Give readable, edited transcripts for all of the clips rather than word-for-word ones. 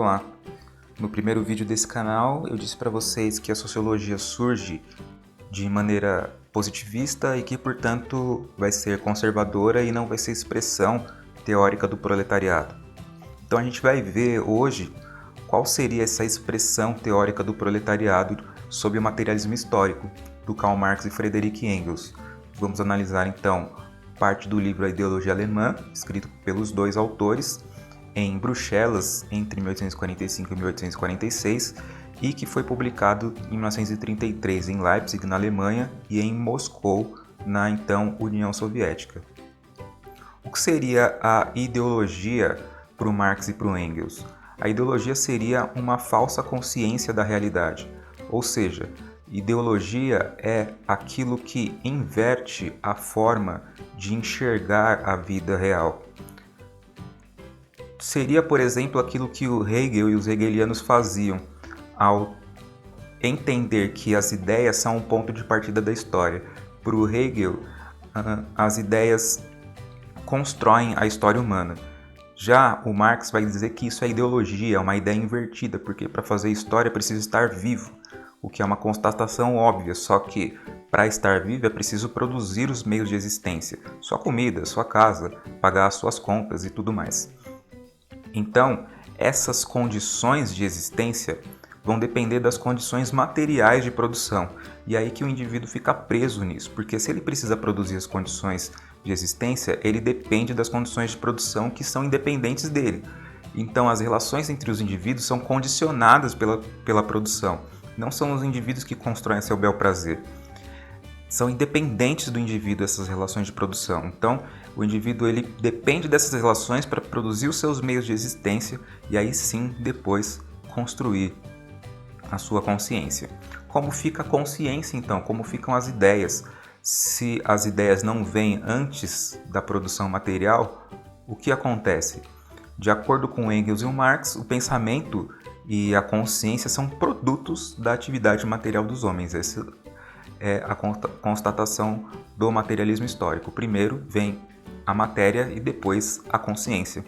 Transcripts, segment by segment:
Olá! No primeiro vídeo desse canal eu disse para vocês que a sociologia surge de maneira positivista e que, portanto, vai ser conservadora e não vai ser expressão teórica do proletariado. Então a gente vai ver hoje qual seria essa expressão teórica do proletariado sob o materialismo histórico, do Karl Marx e Friedrich Engels. Vamos analisar então parte do livro A Ideologia Alemã, escrito pelos dois autores, em Bruxelas entre 1845 e 1846 e que foi publicado em 1933 em Leipzig, na Alemanha, e em Moscou, na então União Soviética. O que seria a ideologia para o Marx e para o Engels? A ideologia seria uma falsa consciência da realidade, ou seja, ideologia é aquilo que inverte a forma de enxergar a vida real. Seria, por exemplo, aquilo que o Hegel e os hegelianos faziam ao entender que as ideias são um ponto de partida da história. Para o Hegel, as ideias constroem a história humana. Já o Marx vai dizer que isso é ideologia, é uma ideia invertida, porque para fazer história é preciso estar vivo, o que é uma constatação óbvia, só que para estar vivo é preciso produzir os meios de existência, sua comida, sua casa, pagar as suas contas e tudo mais. Então, essas condições de existência vão depender das condições materiais de produção. E aí que o indivíduo fica preso nisso, porque se ele precisa produzir as condições de existência, ele depende das condições de produção que são independentes dele. Então, as relações entre os indivíduos são condicionadas pela produção. Não são os indivíduos que constroem a seu bel prazer. São independentes do indivíduo essas relações de produção. Então, o indivíduo ele depende dessas relações para produzir os seus meios de existência e aí sim, depois, construir a sua consciência. Como fica a consciência, então? Como ficam as ideias? Se as ideias não vêm antes da produção material, o que acontece? De acordo com Engels e o Marx, o pensamento e a consciência são produtos da atividade material dos homens. Essa é a constatação do materialismo histórico. Primeiro vem a matéria e depois a consciência.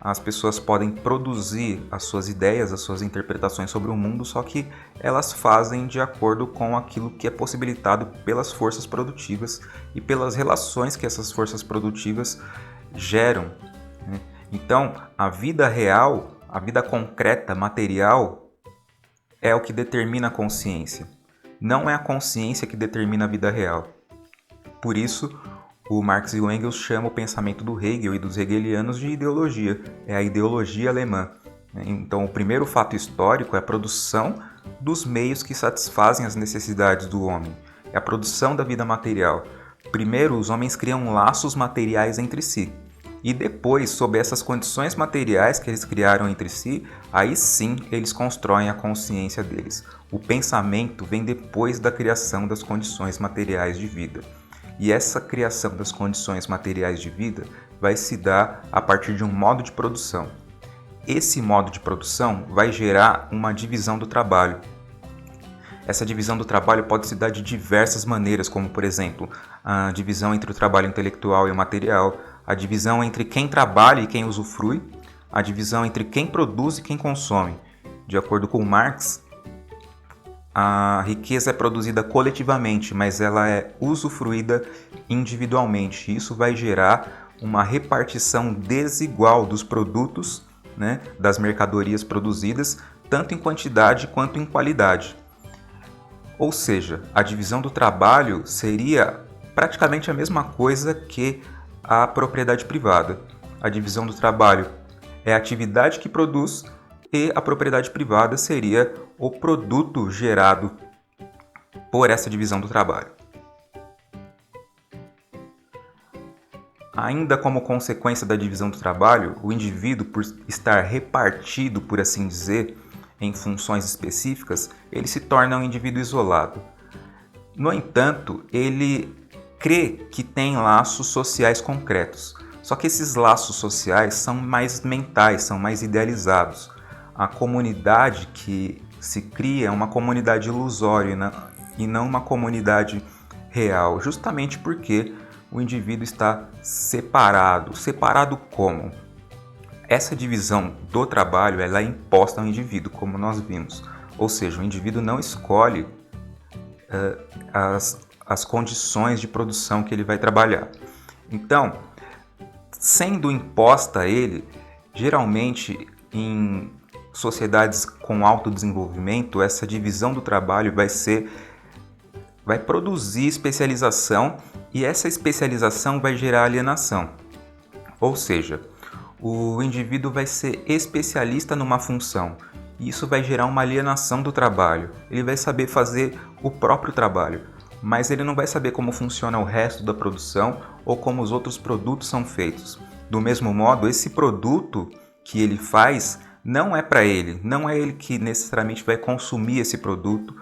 As pessoas podem produzir as suas ideias, as suas interpretações sobre o mundo, só que elas fazem de acordo com aquilo que é possibilitado pelas forças produtivas e pelas relações que essas forças produtivas geram. Então, a vida real, a vida concreta, material, é o que determina a consciência. Não é a consciência que determina a vida real. Por isso, o Marx e o Engels chamam o pensamento do Hegel e dos hegelianos de ideologia. É a ideologia alemã. Então, o primeiro fato histórico é a produção dos meios que satisfazem as necessidades do homem. É a produção da vida material. Primeiro, os homens criam laços materiais entre si. E depois, sob essas condições materiais que eles criaram entre si, aí sim eles constroem a consciência deles. O pensamento vem depois da criação das condições materiais de vida. E essa criação das condições materiais de vida vai se dar a partir de um modo de produção. Esse modo de produção vai gerar uma divisão do trabalho. Essa divisão do trabalho pode se dar de diversas maneiras, como, por exemplo, a divisão entre o trabalho intelectual e o material, a divisão entre quem trabalha e quem usufrui, a divisão entre quem produz e quem consome. De acordo com Marx, a riqueza é produzida coletivamente, mas ela é usufruída individualmente. Isso vai gerar uma repartição desigual dos produtos, das mercadorias produzidas, tanto em quantidade quanto em qualidade. Ou seja, a divisão do trabalho seria praticamente a mesma coisa que a propriedade privada. A divisão do trabalho é a atividade que produz e a propriedade privada seria o produto gerado por essa divisão do trabalho. Ainda como consequência da divisão do trabalho, o indivíduo, por estar repartido, por assim dizer, em funções específicas, ele se torna um indivíduo isolado. No entanto, ele crê que tem laços sociais concretos. Só que esses laços sociais são mais mentais, são mais idealizados. A comunidade que se cria é uma comunidade ilusória e não uma comunidade real, justamente porque o indivíduo está separado. Separado como? Essa divisão do trabalho ela é imposta ao indivíduo, como nós vimos. Ou seja, o indivíduo não escolhe as condições de produção que ele vai trabalhar. Então, sendo imposta a ele, geralmente em sociedades com alto desenvolvimento, essa divisão do trabalho vai produzir especialização e essa especialização vai gerar alienação. Ou seja, o indivíduo vai ser especialista numa função e isso vai gerar uma alienação do trabalho. Ele vai saber fazer o próprio trabalho, mas ele não vai saber como funciona o resto da produção ou como os outros produtos são feitos. Do mesmo modo, esse produto que ele faz não é para ele, não é ele que necessariamente vai consumir esse produto.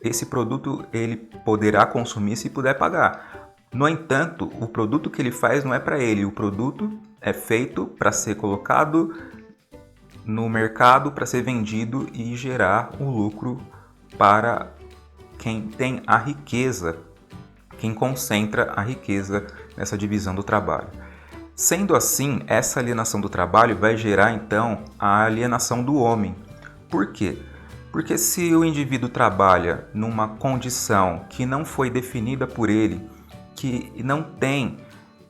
Esse produto ele poderá consumir se puder pagar. No entanto, o produto que ele faz não é para ele, o produto é feito para ser colocado no mercado, para ser vendido e gerar o lucro para quem tem a riqueza, quem concentra a riqueza nessa divisão do trabalho. Sendo assim, essa alienação do trabalho vai gerar então a alienação do homem. Por quê? Porque se o indivíduo trabalha numa condição que não foi definida por ele, que não tem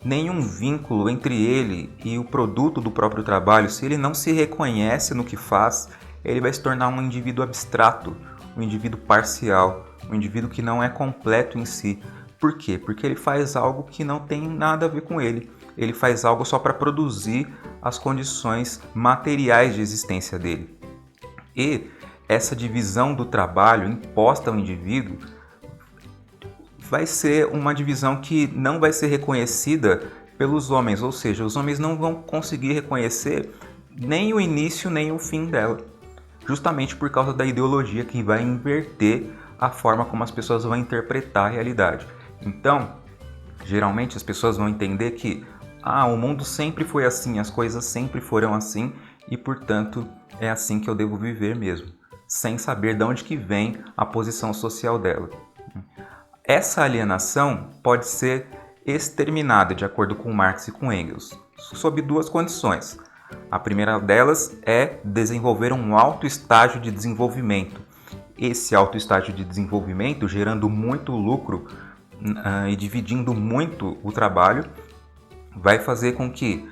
nenhum vínculo entre ele e o produto do próprio trabalho, se ele não se reconhece no que faz, ele vai se tornar um indivíduo abstrato, um indivíduo parcial, um indivíduo que não é completo em si. Por quê? Porque ele faz algo que não tem nada a ver com ele. Ele faz algo só para produzir as condições materiais de existência dele. E essa divisão do trabalho imposta ao indivíduo vai ser uma divisão que não vai ser reconhecida pelos homens, ou seja, os homens não vão conseguir reconhecer nem o início nem o fim dela, justamente por causa da ideologia que vai inverter a forma como as pessoas vão interpretar a realidade. Então, geralmente as pessoas vão entender que o mundo sempre foi assim, as coisas sempre foram assim e, portanto, é assim que eu devo viver mesmo, sem saber de onde que vem a posição social dela. Essa alienação pode ser exterminada, de acordo com Marx e com Engels, sob duas condições. A primeira delas é desenvolver um alto estágio de desenvolvimento. Esse alto estágio de desenvolvimento, gerando muito lucro e dividindo muito o trabalho, vai fazer com que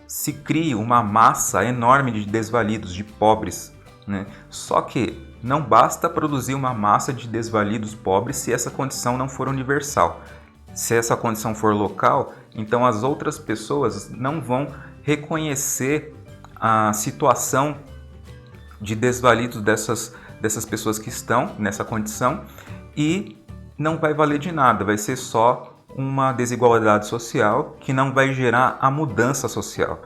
se crie uma massa enorme de desvalidos, de pobres, né? Só que não basta produzir uma massa de desvalidos pobres se essa condição não for universal. Se essa condição for local, então as outras pessoas não vão reconhecer a situação de desvalidos dessas pessoas que estão nessa condição e não vai valer de nada, vai ser só uma desigualdade social que não vai gerar a mudança social.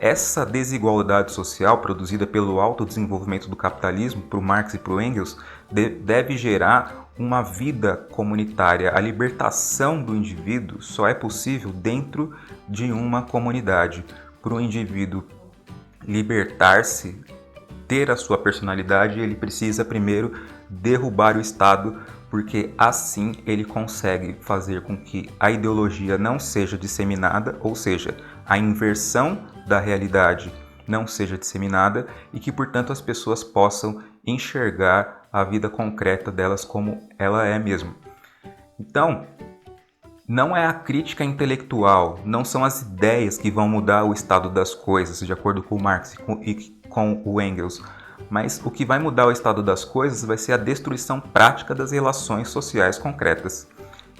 Essa desigualdade social produzida pelo alto desenvolvimento do capitalismo, para o Marx e para o Engels, deve gerar uma vida comunitária. A libertação do indivíduo só é possível dentro de uma comunidade. Para o indivíduo libertar-se, ter a sua personalidade, ele precisa primeiro derrubar o Estado, porque assim ele consegue fazer com que a ideologia não seja disseminada, ou seja, a inversão da realidade não seja disseminada e que, portanto, as pessoas possam enxergar a vida concreta delas como ela é mesmo. Então, não é a crítica intelectual, não são as ideias que vão mudar o estado das coisas, de acordo com o Marx e com o Engels, mas o que vai mudar o estado das coisas vai ser a destruição prática das relações sociais concretas.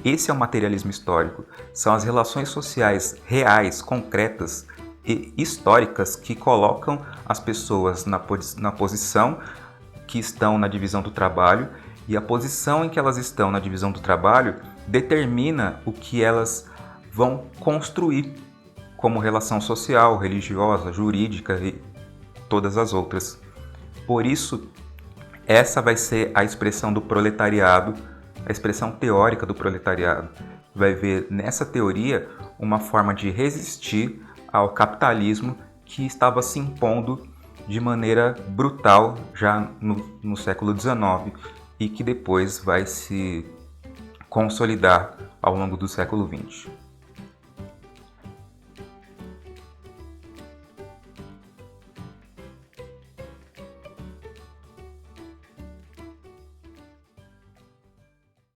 Esse é o materialismo histórico, são as relações sociais reais, concretas e históricas que colocam as pessoas na posição que estão na divisão do trabalho, e a posição em que elas estão na divisão do trabalho determina o que elas vão construir como relação social, religiosa, jurídica e todas as outras. Por isso, essa vai ser a expressão do proletariado, a expressão teórica do proletariado. Vai ver nessa teoria uma forma de resistir ao capitalismo que estava se impondo de maneira brutal já no século XIX e que depois vai se consolidar ao longo do século XX.